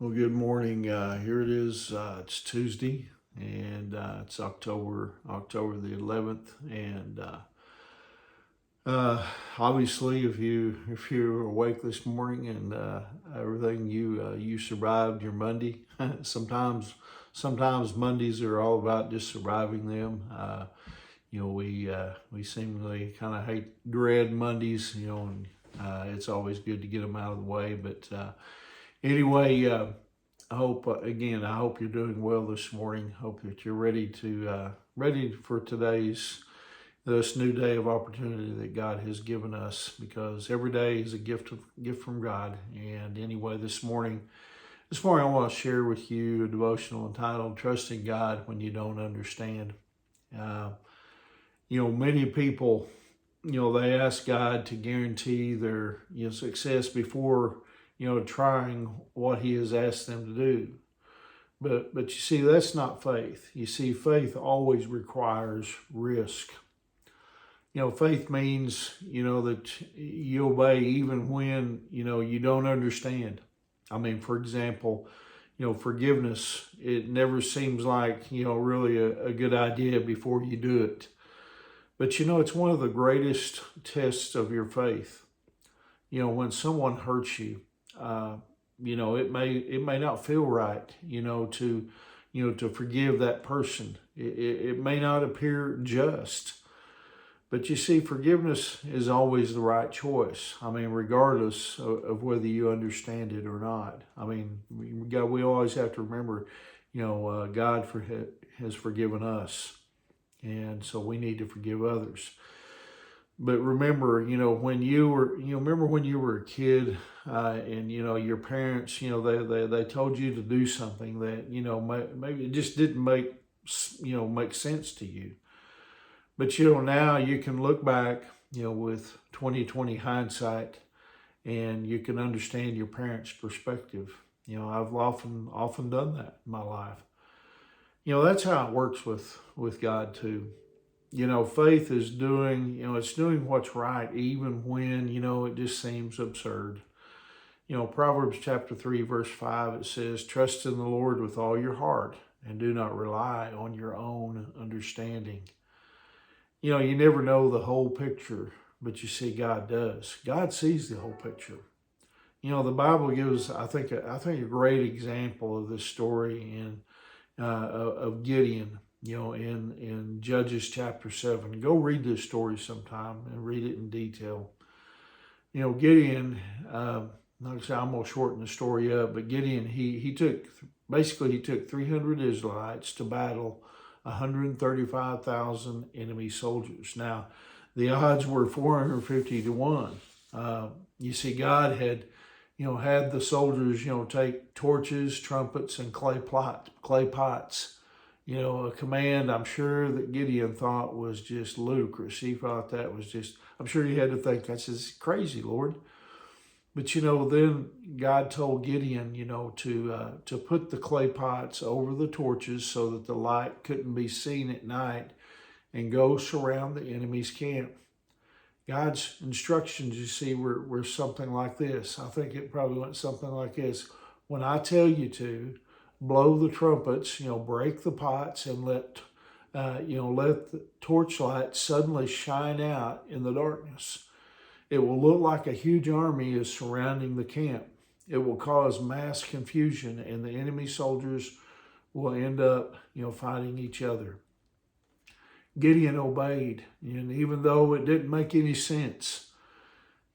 Well, good morning. Here it is. It's Tuesday, and it's October the 11th. And obviously, if you're awake this morning and everything you survived your Monday. Sometimes Mondays are all about just surviving them. We seemingly kind of dread Mondays. And it's always good to get them out of the way. But anyway. I hope you're doing well this morning. Hope that you're ready for this new day of opportunity that God has given us, because every day is a gift from God. And anyway, this morning I want to share with you a devotional entitled "Trusting God When You Don't Understand." Uh, Many people, they ask God to guarantee their success before trying what He has asked them to do. But you see, that's not faith. You see, faith always requires risk. Faith means, that you obey even when, you don't understand. I mean, for example, forgiveness, it never seems like, really a good idea before you do it. But, it's one of the greatest tests of your faith. When someone hurts you, it may not feel right, to forgive that person. It may not appear just, but you see, forgiveness is always the right choice. I mean, regardless of whether you understand it or not. I mean, we always have to remember, God has forgiven us, and so we need to forgive others. But remember, remember when you were a kid, and your parents, they told you to do something that maybe it just didn't make sense to you. But now you can look back, with 2020 hindsight, and you can understand your parents' perspective. I've often done that in my life. That's how it works with God too. Faith is it's doing what's right, even when, it just seems absurd. Proverbs chapter 3, verse 5, it says, "Trust in the Lord with all your heart and do not rely on your own understanding." You never know the whole picture, but you see, God does. God sees the whole picture. The Bible gives, I think a great example of this story of Gideon, in Judges chapter 7. Go read this story sometime and read it in detail. Gideon, like I said, I'm going to shorten the story up, but Gideon, he took 300 Israelites to battle 135,000 enemy soldiers. Now, the odds were 450 to 1. You see, God had the soldiers, take torches, trumpets, and clay pots. A command I'm sure that Gideon thought was just ludicrous. He thought that was just, I'm sure he had to think, that's just crazy, Lord. But then God told Gideon, to put the clay pots over the torches so that the light couldn't be seen at night, and go surround the enemy's camp. God's instructions, you see, were something like this. I think it probably went something like this: when I tell you to, blow the trumpets, break the pots, and let the torchlight suddenly shine out in the darkness. It will look like a huge army is surrounding the camp. It will cause mass confusion, and the enemy soldiers will end up, fighting each other. Gideon obeyed, and even though it didn't make any sense,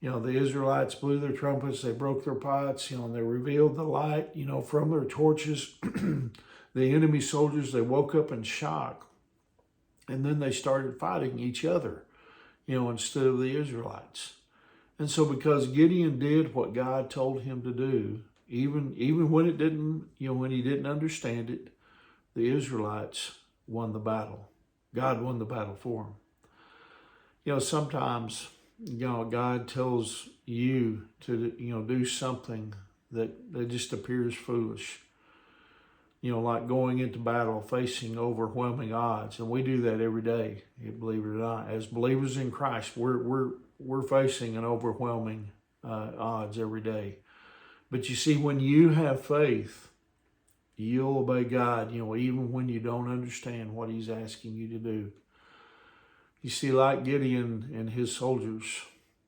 the Israelites blew their trumpets, they broke their pots, and they revealed the light, from their torches. The enemy soldiers, they woke up in shock, and then they started fighting each other, instead of the Israelites. And so because Gideon did what God told him to do, even when it didn't, when he didn't understand it, the Israelites won the battle. God won the battle for him. Sometimes, God tells you to, do something that just appears foolish. Like going into battle, facing overwhelming odds. And we do that every day, believe it or not. As believers in Christ, we're facing an overwhelming odds every day. But you see, when you have faith, you'll obey God, even when you don't understand what he's asking you to do. You see, like Gideon and his soldiers,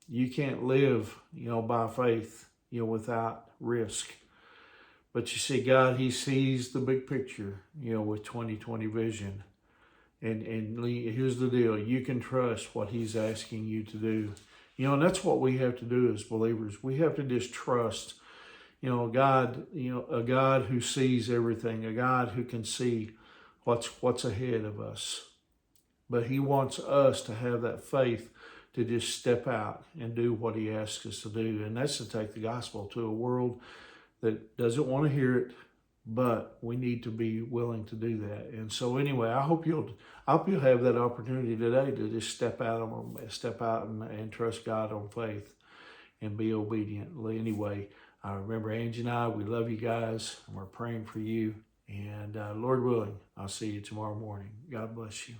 you can't live, by faith, without risk. But you see, God, he sees the big picture, with 2020 vision. And here's the deal. You can trust what he's asking you to do. And that's what we have to do as believers. We have to just trust, God, a God who sees everything, a God who can see what's ahead of us. But he wants us to have that faith to just step out and do what he asks us to do. And that's to take the gospel to a world that doesn't want to hear it, but we need to be willing to do that. And so anyway, I hope you'll have that opportunity today to just step out and trust God on faith and be obedient. Anyway, remember, Angie and I, we love you guys, and we're praying for you. And Lord willing, I'll see you tomorrow morning. God bless you.